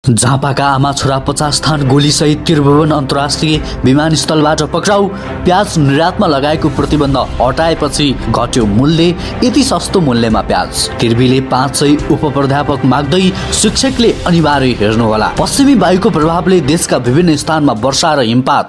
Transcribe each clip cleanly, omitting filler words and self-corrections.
झापाका आमा छोरा 50 स्थान गोलीसहित त्रिभुवन अन्तर्राष्ट्रिय विमानस्थलबाट पक्राउ। प्याज निर्यातमा लगाएको प्रतिबन्ध हटाएपछि घट्यो मूल्य। यति सस्तो मूल्यमा प्याज। तिर्बीले 500 उपप्राध्यापक माग्दै शिक्षकले अनिवार्य हेर्नुहोला। पश्चिमी वायुको प्रभावले देशका विभिन्न स्थानमा वर्षा र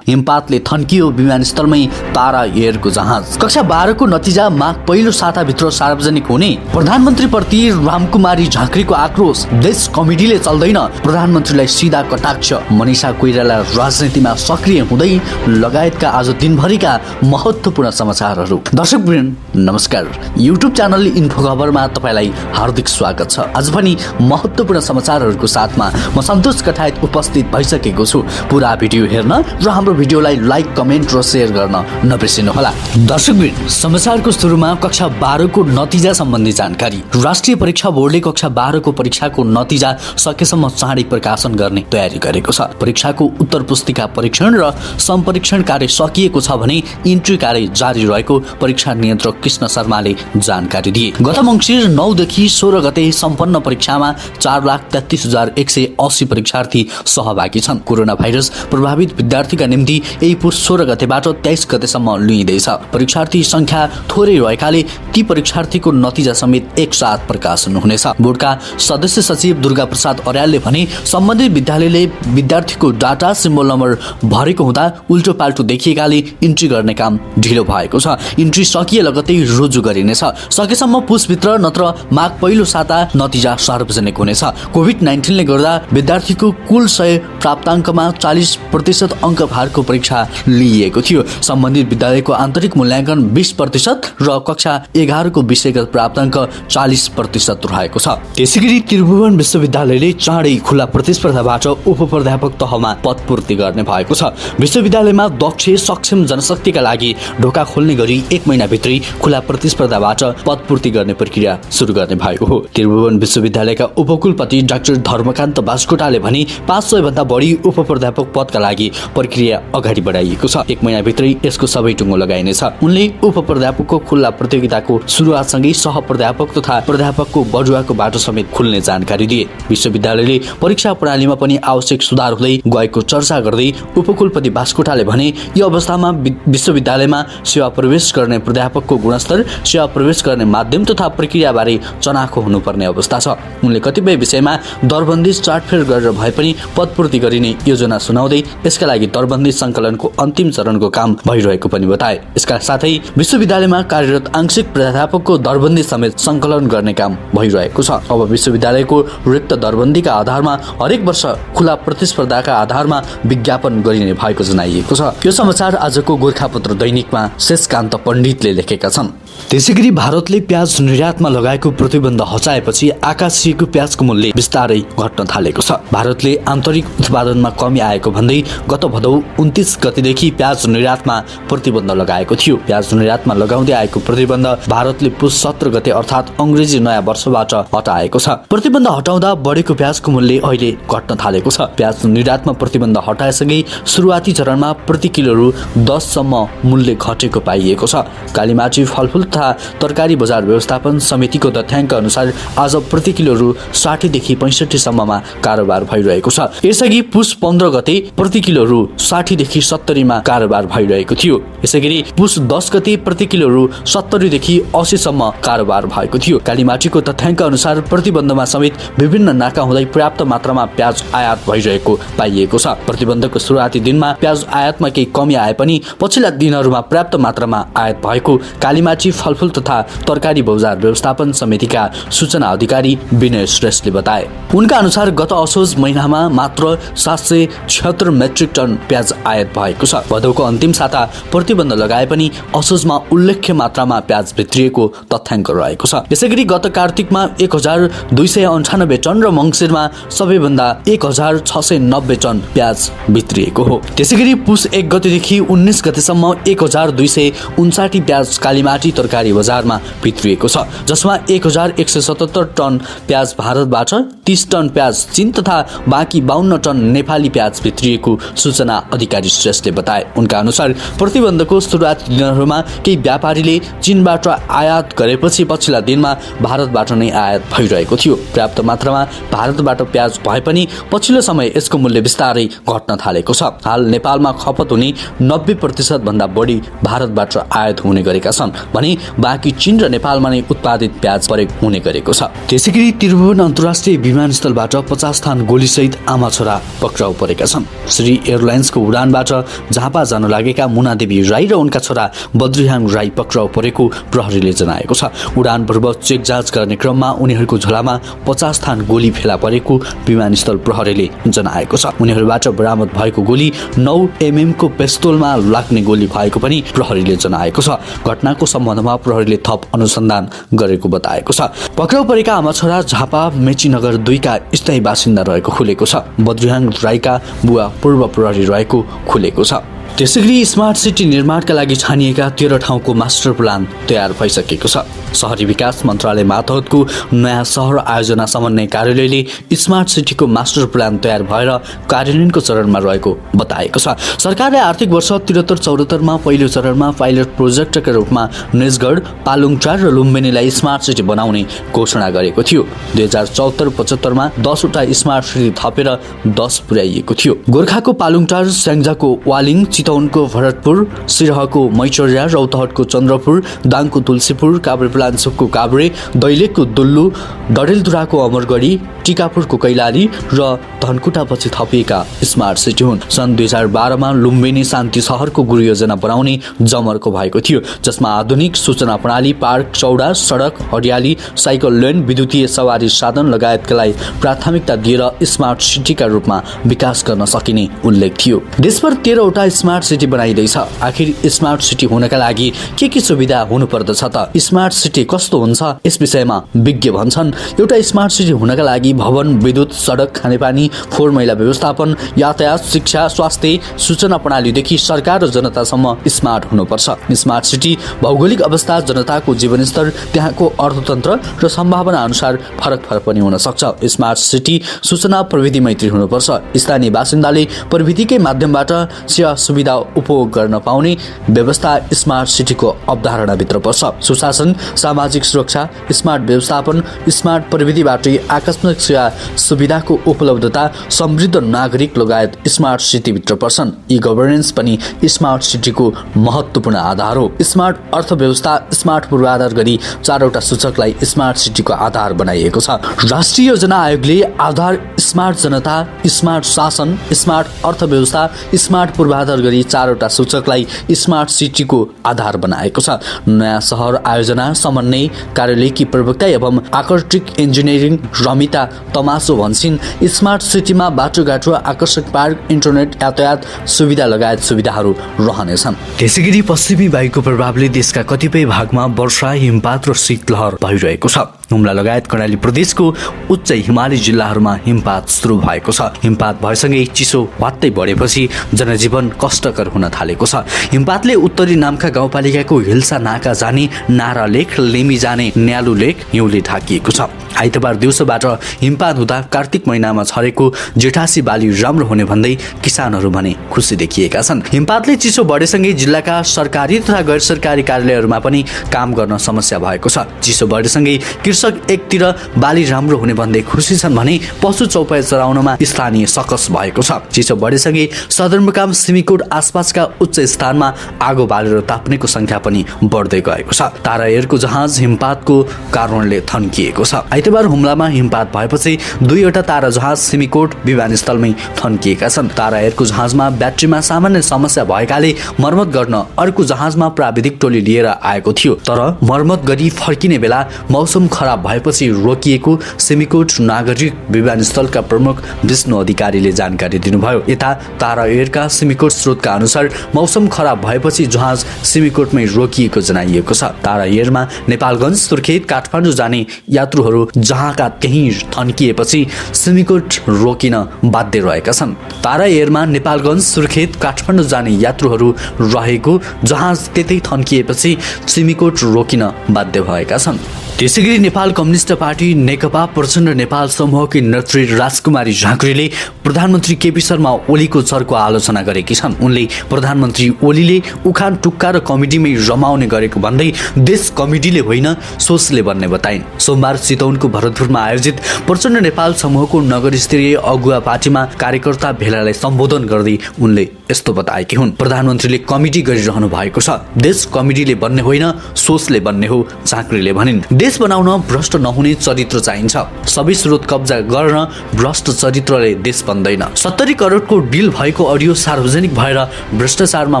हिमपातले थन्कियो विमानस्थलमै तारा एयरको जहाज। कक्षा 12 को नतिजा माघ पहिलो साताभित्र सार्वजनिक हुने। प्रधानमन्त्रीप्रति रामकुमारी झाँक्रीको आक्रोश। देश कमिटीले चल्दैन, प्रधानमन्त्रीलाई सीधा कटाक्ष। मनिषा कोइराला राजनीतिमा सक्रिय हुँदै लगायतका आज दिनभरिका महत्त्वपूर्ण समाचारहरू। दर्शकवृन्द नमस्कार, युट्युब च्यानल इन्फो खबरमा तपाईलाई हार्दिक स्वागत छ। आज पनि महत्त्वपूर्ण समाचारहरूको साथमा म सन्तोष कठायत उपस्थित भइसकेको छु। पुरा भिडियो हेर्न र हाम्रो भिडियोलाई लाइक, कमेन्ट र शेयर गर्न नबिर्सिनुहोला। दर्शकवृन्द समाचारको सुरुमा कक्षा 12 को नतिजा सम्बन्धी जानकारी। राष्ट्रिय परीक्षा बोर्डले कक्षा 12 को परीक्षाको नतिजा सकेसम्म चाँडै प्रकाशन गर्ने तयारी गरेको छ। परीक्षाको उत्तर पुस्तिका परीक्षण र सम्परीक्षण कार्य सकिएको छ भने इन्ट्री कार्य जारी रहेको परीक्षा नियन्त्रक कृष्ण शर्माले जानकारी दिए। गत मङ्सिर 9 देखि 16 गते सम्पन्न परीक्षामा 4,33,180 परीक्षार्थी सहभागी छन्। कोरोना भाइरस प्रभावित विद्यार्थीका निम्ति यही पुस 16 गतेबाट 23 गतेसम्म लिइँदैछ। परीक्षार्थी संख्या थोरै रहेकाले ती परीक्षार्थीको नतिजा समेत एकसाथ प्रकाशन हुनेछ। बोर्डका सदस्य सचिव दुर्गा प्रसाद अर्यालले भने सम्बन्धित विद्यालयले विद्यार्थीको डाटा सिम्बल नम्बर भरेको हुँदा उल्टो पाल्टो देखिएकाले इन्ट्री गर्ने काम ढिलो भएको छ। इन्ट्री सकिए लगतै रुजु गरिनेछ। सकेसम्म पुसभित्र नत्र माघ पहिलो साता नतिजा सार्वजनिक हुनेछ। कोभिड-19 ले गर्दा विद्यार्थीको कुल 100 प्राप्ताङ्कमा 40% अङ्क भारको परीक्षा लिइएको थियो। सम्बन्धित विद्यालयको आन्तरिक मूल्याङ्कन 20% र कक्षा 11 को विषयगत प्राप्ताङ्क 40% रहेको छ। त्यसैगरी त्रिभुवन विश्वविद्यालयले चाँडै खुला प्रतिस्पर्धाबाट उपप्राध्यापक तहमा पदपूर्ति गर्ने भएको छ। विश्वविद्यालयमा दक्ष सक्षम जनशक्तिका लागि ढोका खोल्ने गरी 1 महिनाभित्रै खुला प्रतिस्पर्धाबाट पदपूर्ति गर्ने प्रक्रिया सुरु गर्ने भएको हो। त्रिभुवन विश्वविद्यालयका उपकुलपति डाक्टर धर्मकान्त बास्कोटाले भने 500 भन्दा बढी उपप्राध्यापक पदका लागि प्रक्रिया अगाडि बढाइएको छ। 1 महिनाभित्रै यसको सबै टुङ्गो लगाइनेछ। उनले उपप्राध्यापकको खुल्ला प्रतियोगिताको सुरुवातसँगै सहप्राध्यापक तथा प्राध्यापकको बढुवाको बाटो समेत खुल्ने जानकारी दिए। विश्वविद्यालयले परीक्षा प्रणालीमा पनि आवश्यक सुधार हुँदै गएको चर्चा गर्दै उपकुलपति बास्कोटाले भने यो अवस्थामा विश्वविद्यालयमा सेवा प्रवेश गर्ने प्राध्यापकको गुणस्तर, सेवा प्रवेश गर्ने माध्यम तथा प्रक्रियाबारे चनाखो हुनुपर्ने अवस्था छ। उनले कतिपय विषयमा दरबन्दी चार्टफेर गरेर भए पनि पदपूर्ति गरिने योजना सुनाउँदै यसका लागि दरबन्दी सङ्कलनको अन्तिम चरणको काम भइरहेको पनि बताए। यसका साथै विश्वविद्यालयमा कार्यरत आंशिक प्राध्यापकको दरबन्दी समेत सङ्कलन गर्ने काम भइरहेको छ। अब विश्वविद्यालयको रिक्त दरबन्दीका आधारमा हरेक वर्ष खुला प्रतिस्पर्धाका आधारमा विज्ञापन गरिने भएको जनाइएको छ। यो समाचार आजको गोरखापत्र दैनिकमा शेषकान्त पण्डितले लेखेका छन्। त्यसैगरी भारतले प्याज निर्यातमा लगाएको प्रतिबन्ध हटाएपछि आकाशिएको प्याजको मूल्य बिस्तारै घट्न थालेको छ। भारतले आन्तरिक उत्पादनमा कमी आएको भन्दै गत भदौ 29 गतेदेखि प्याज निर्यातमा प्रतिबन्ध लगाएको थियो। प्याज निर्यातमा लगाउँदै आएको प्रतिबन्ध भारतले पुस 17 गते अर्थात् अंग्रेजी नयाँ वर्षबाट हटाएको छ। प्रतिबन्ध हटाउँदा बढेको प्याजको मूल्य अहिले घट्न थालेको छ। प्याज निर्यातमा प्रतिबन्ध हटाएसँगै सुरुवाती चरणमा प्रति किलो रु 10 सम्म मूल्य घटेको पाइएको छ। कालीमाटी फलफुल तथा तरकारी बजार व्यवस्थापन समितिको तथ्याङ्क अनुसार आज प्रति किलो रु 60 देखि 65 सम्ममा कारोबार भइरहेको छ। यसअघि पुस 15 गते प्रति किलो रु 60 देखि 70 मा कारोबार भइरहेको थियो। यसैगरी पुस 10 गते प्रति किलो रु 70 देखि 80 सम्म कारोबार भएको थियो। कालीमाटीको तथ्याङ्क अनुसार प्रतिबन्धमा समेत विभिन्न नाका हुँदै पर्याप्त मात्रामा प्याज आयात भइरहेको पाइएको छ। प्रतिबन्धको सुरुवाती दिनमा प्याज आयातमा केही कमी आए पनि पछिल्ला दिनहरूमा पर्याप्त मात्रामा आयात भएको कालीमाटी फलफुल तथा तरकारी बजार व्यवस्थापन समितिका सूचना अधिकारी विनय श्रेष्ठले बताए। उनका अनुसार गत असोज महिनामा मात्र 776 मेट्रिक टन प्याज आयात भएको छ। भदौको अन्तिम साता प्रतिबन्ध लगाए पनि असोजमा उल्लेख्य मात्रामा प्याज भित्रिएको तथ्याङ्क रहेको छ। यसैगरी गत कार्तिकमा 1298 टन र मङ्सिरमा सबैभन्दा 1690 टन प्याज भित्रिएको हो। त्यसैगरी पुस 1 गतेदेखि 19 गतेसम्म 1259 प्याज कालीमाटी सरकारी बजारमा भित्रिएको छ, जसमा 1177 टन प्याज भारतबाट, 30 टन प्याज चीन तथा बाँकी 52 टन नेपाली प्याज भित्रिएको सूचना अधिकारी श्रेष्ठले बताए। उनका अनुसार प्रतिबन्धको सुरुवाती दिनहरूमा केही व्यापारीले चीनबाट आयात गरेपछि पछिल्ला दिनमा भारतबाट नै आयात भइरहेको थियो। पर्याप्त मात्रामा भारतबाट प्याज भए पनि पछिल्लो समय यसको मूल्य बिस्तारै घट्न थालेको छ। हाल नेपालमा खपत हुने 90% भन्दा बढी भारतबाट आयात हुने गरेका छन् भने बाँकी चीन र नेपालमा नै उत्पादित प्याज प्रयोग हुने गरेको छ। त्यसैगरी त्रिभुवन अन्तर्राष्ट्रिय विमानस्थलबाट 50 थान गोलीसहित आमा छोरा पक्राउ परेका छन्। श्री एयरलाइन्सको उडानबाट झापा जान लागेका मुनादेवी राई र उनका छोरा बद्रिहाङ राई पक्राउ परेको प्रहरीले जनाएको छ। उडान पूर्व चेक जाँच गर्ने क्रममा उनीहरूको झोलामा 50 थान गोली फेला परेको विमानस्थल प्रहरीले जनाएको छ। उनीहरूबाट बरामद भएको गोली 9 mm को पिस्तोलमा लाग्ने गोली भएको पनि प्रहरीले जनाएको छ। घटनाको सम्बन्धमा प्रहरीले थप अनुसन्धान गरेको बताएको छ। पक्राउ परेका आमा छोरा झापा मेचीनगर 2 का स्थायी बासिन्दा रहेको खुलेको छ। बद्रिहाङ राईका बुवा पूर्व प्रहरी रहेको खुलेको छ। त्यसैगरी स्मार्ट सिटी निर्माणका लागि छानिएका 13 ठाउँको मास्टर प्लान तयार भइसकेको छ। शहरी विकास मन्त्रालय मातहतको नयाँ शहर आयोजना समन्वय कार्यालयले स्मार्ट सिटीको मास्टर प्लान तयार भएर कार्यान्वयनको चरणमा रहेको बताएको छ। सरकारले आर्थिक वर्ष 73-74 मा पहिलो चरणमा पाइलट प्रोजेक्टका रूपमा निजगढ, पालुङटार र लुम्बिनीलाई स्मार्ट सिटी बनाउने घोषणा गरेको थियो। 2074-75 मा 10 वटा स्मार्ट सिटी थपेर 10 पुर्याइएको थियो। गोर्खाको पालुङटार, स्याङ्जाको वालिङ, चितवनको भरतपुर, सिरहको मैचर्या, रौतहटको चन्द्रपुर, दाङको तुलसीपुर, काभ्रेपलाञ्चोकको काभ्रे, दैलेखको दुल्लु, डडेलधुराको अमरगढी, टिकापुरको कैलाली र धनकुटापछि थपिएका स्मार्ट सिटी हुन्। सन् 2012 मा लुम्बिनी शान्ति शहरको गुरु योजना बनाउने जमर्को भएको थियो, जसमा आधुनिक सूचना प्रणाली, पार्क, चौडा सडक, हरियाली, साइकल लेन, विद्युतीय सवारी साधन लगायतकालाई प्राथमिकता दिएर स्मार्ट सिटीका रूपमा विकास गर्न सकिने उल्लेख थियो। देशभर 13 वटा स्मार्ट सिटी बनाइँदैछ। आखिर स्मार्ट सिटी हुनका लागि के सुविधा हुनुपर्दछ त? स्मार्ट सिटी कस्तो हुन्छ यस विषयमा विज्ञ भन्छन्, एउटा स्मार्ट सिटी हुनका लागि भवन, विद्युत, सडक, खानेपानी, फोहोर मैला व्यवस्थापन, यातायात, शिक्षा, स्वास्थ्य, सूचना प्रणालीदेखि सरकार र जनतासम्म स्मार्ट हुनुपर्छ। स्मार्ट सिटी भौगोलिक अवस्था, जनताको जीवनस्तर, त्यहाँको अर्थतन्त्र र सम्भावना अनुसार फरक पनि हुन सक्छ। स्मार्ट सिटी सूचना प्रविधि मैत्री हुनुपर्छ। स्थानीय बासिन्दाले प्रविधिकै माध्यमबाट सेवा सुविधा उपभोग गर्न पाउने व्यवस्था स्मार्ट सिटीको अवधारणाभित्र पर्छ। सुशासन, सामाजिक सुरक्षा, स्मार्ट व्यवस्थापन, स्मार्ट प्रविधिबाट आकस्मिक सेवा सुविधाको उपलब्धता, समृद्ध नागरिक लगायत स्मार्ट सिटीभित्र पर्छन्। ई गभर्नेन्स पनि स्मार्ट सिटीको महत्त्वपूर्ण आधार हो। स्मार्ट अर्थव्यवस्था स्मार्ट पूर्वाधार गरी 4 वटा सूचकलाई स्मार्ट सिटीको आधार बनाइएको छ। राष्ट्रिय योजना आयोगले आधार स्मार्ट जनता, स्मार्ट शासन, स्मार्ट अर्थव्यवस्था, स्मार्ट पूर्वाधार गरी 4 वटा सूचकलाई स्मार्ट सिटीको आधार बनाएको छ। नयाँ शहर आयोजना समन्वय कार्यालयकी प्रवक्ता एवं आर्किटेक्ट इन्जिनियरिङ रमिता तमासो भन्छन्, स्मार्ट सिटीमा बाटोघाटो, आकर्षक पार्क, इन्टरनेट, यातायात सुविधा लगायत सुविधाहरू रहनेछन्। त्यसैगरी पश्चिमी वायुको प्रभावले देशका कतिपय भागमा वर्षा, हिमपात र शीतलहर भइरहेको छ। हुम्ला लगायत कर्णाली प्रदेशको उच्च हिमाली जिल्लाहरूमा हिमपात सुरु भएको छ। हिमपात भएसँगै चिसो वात्तै बढेपछि जनजीवन कष्टकर हुन थालेको छ। हिमपातले उत्तरी नाम्खा गाउँपालिकाको हिल्सा नाका जाने नारा लेक, लेमी जाने न्यालु लेक हिउँले ढाकिएको छ। आइतबार दिउँसोबाट हिमपात हुँदा कार्तिक महिनामा छरेको जेठासी बाली राम्रो हुने भन्दै किसानहरू भने खुसी देखिएका छन्। हिमपातले चिसो बढेसँगै जिल्लाका सरकारी तथा गैर सरकारी कार्यालयहरूमा पनि काम गर्न समस्या भएको छ। चिसो बढेसँगै कृषक एकतिर बाली राम्रो हुने भन्दै खुसी छन् भने पशु चौपाई चराउनमा स्थानीय सकस भएको छ। चिसो बढेसँगै सदरमुकाम, सिमीकोट आसपासका उच्च स्थानमा आगो बालेर ताप्नेको संख्या पनि बढ्दै गएको छ। तारा एयरको जहाज हिमपातको कारणले थन्किएको छ। आइतबार हुम्लामा हिमपात भएपछि 2 वटा तारा जहाज सिमीकोट विमानस्थलमै थन्किएका छन्। तारा एयरको जहाजमा ब्याट्रीमा सामान्य समस्या भएकाले मर्मत गर्न अर्को जहाजमा प्राविधिक टोली लिएर आएको थियो, तर मर्मत गरी फर्किने बेला मौसम खराब खराब भएपछि रोकिएको सिमीकोट नागरिक विमानस्थलका प्रमुख विष्णु अधिकारीले जानकारी दिनुभयो। यता तारा एयरका सिमीकोट स्रोतका अनुसार मौसम खराब भएपछि जहाज सिमीकोटमै रोकिएको जनाइएको छ। तारा एयरमा नेपालगञ्ज सुर्खेत काठमाडौँ जाने यात्रुहरू जहाँका त्यहीँ थन्किएपछि सिमीकोट रोकिन बाध्य रहेका छन्। तारा एयरमा नेपालगञ्ज सुर्खेत काठमाडौँ जाने यात्रुहरू रहेको जहाज त्यतै थन्किएपछि सिमीकोट रोकिन बाध्य भएका छन्। त्यसैगरी नेपाल कम्युनिस्ट पार्टी नेकपा प्रचण्ड नेपाल समूहकी नेत्री राजकुमारी झाँक्रीले प्रधानमन्त्री केपी शर्मा ओलीको चर्को आलोचना गरेकी छन्। उनले प्रधानमन्त्री ओलीले उखान टुक्का र कमिटीमै रमाउने गरेको भन्दै देश कमिटीले होइन सोचले बन्ने बताइन्। सोमबार चितवनको भरतपुरमा आयोजित प्रचण्ड नेपाल समूहको नगर स्तरीय अगुवा पार्टीमा कार्यकर्ता भेलालाई सम्बोधन गर्दै उनले यस्तो बताएकी हुन्। प्रधानमन्त्रीले कमिटी गरिरहनु भएको छ, देश कमिटीले बन्ने होइन सोचले बन्ने हो, झाँक्रीले भनिन्। देश बनाउन भ्रष्ट नहुने चरित्र चाहिन्छ, सबै स्रोत कब्जा गर्न भ्रष्ट चरित्रले देश बन्दैन। 70 करोडको डिल भएको अडियो सार्वजनिक भएर भ्रष्टाचारमा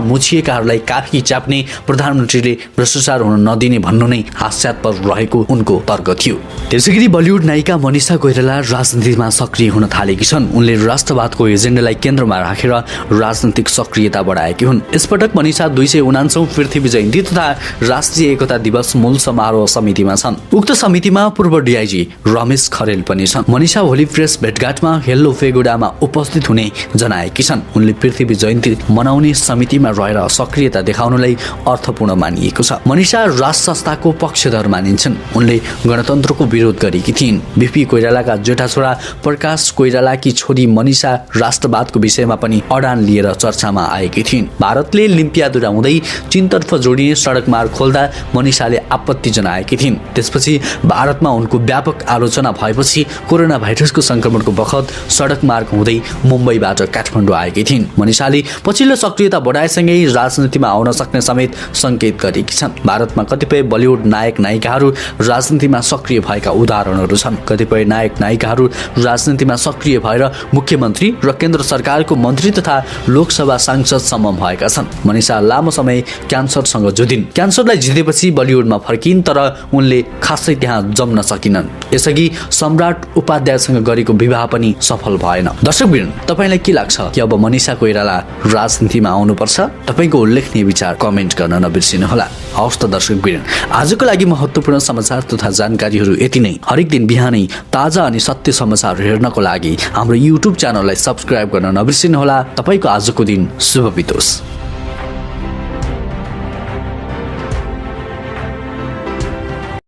मुछिएकाहरूलाई काखी च्याप्ने प्रधानमन्त्रीले भ्रष्टाचार हुन नदिने भन्नु नै हास्यास्पद रहेको उनको तर्क थियो। त्यसैगरी बलिउड नायिका मनिषा कोइराला राजनीतिमा सक्रिय हुन थालेकी छन्। उनले राष्ट्रवादको एजेन्डालाई केन्द्रमा राखेर राजनीतिक सक्रियता बढाएकी हुन्। यसपटक मनिषा 249औं पृथ्वी जयन्ती तथा राष्ट्रिय एकता दिवस मूल समारोह समितिमा छन्। उक्त समितिमा पूर्व डिआइजी रमेश खरेल पनि छन्। मनिषा भोलि प्रेस भेटघाटमा हेल्लो फेगोडामा उपस्थित हुने जनाएकी छन्। उनले पृथ्वी जयन्ती मनाउने समितिमा रहेर सक्रियता देखाउनलाई अर्थपूर्ण मानिएको छ। मनिषा राष्ट्र संस्थाको पक्षधर मानिन्छन्। उनले गणतन्त्रको विरोध गरेकी थिइन्। बिपी कोइरालाका जेठा छोरा प्रकाश कोइरालाकी छोरी मनिषा राष्ट्रवादको विषयमा पनि अडान लिएर चर्चामा आएकी थिइन्। भारतले लिम्पियादुरा हुँदै चीनतर्फ जोडिने सडक मार्ग खोल्दा मनिषाले आपत्ति जनाएकी थिइन्। त्यसपछि भारतमा उनको व्यापक आलोचना भएपछि कोरोना भाइरसको संक्रमणको बखत सडक मार्ग हुँदै मुम्बईबाट काठमाडौँ आएकी थिइन्। मनिषाले पछिल्लो सक्रियता बढाएसँगै राजनीतिमा आउन सक्ने समेत संकेत गरेकी छन्। भारतमा कतिपय बलिउड नायक नायिकाहरू राजनीतिमा सक्रिय भएका उदाहरणहरू छन्। कतिपय नायक नायिकाहरू राजनीतिमा सक्रिय भएर मुख्यमन्त्री र केन्द्र सरकारको मन्त्री तथा लोकसभा सांसदसम्म भएका छन्। मनिषा लामो समय क्यान्सरसँग जुधिन्। क्यान्सरलाई जितेपछि बलिउडमा फर्किन्, तर उनले खासै त्यहाँ जम्न सकिनन्। यसअघि सम्राट उपाध्यायसँग गरेको विवाह पनि सफल भएन। दर्शकवृन्द, तपाईलाई के लाग्छ कि अब मनिषा कोइराला राजनीतिमा आउनुपर्छ? तपाईको उल्लेखनीय विचार कमेन्ट गर्न नबिर्सिनुहोला। हवस् त दर्शकवृन्द, आजको लागि महत्त्वपूर्ण समाचार तथा जानकारीहरू यति नै। हरेक दिन बिहानै ताजा अनि सत्य समाचार हेर्नको लागि हाम्रो युट्युब च्यानललाई सब्स्क्राइब गर्न नबिर्सिनुहोला। तपाईको आजको दिन शुभ बितोस्।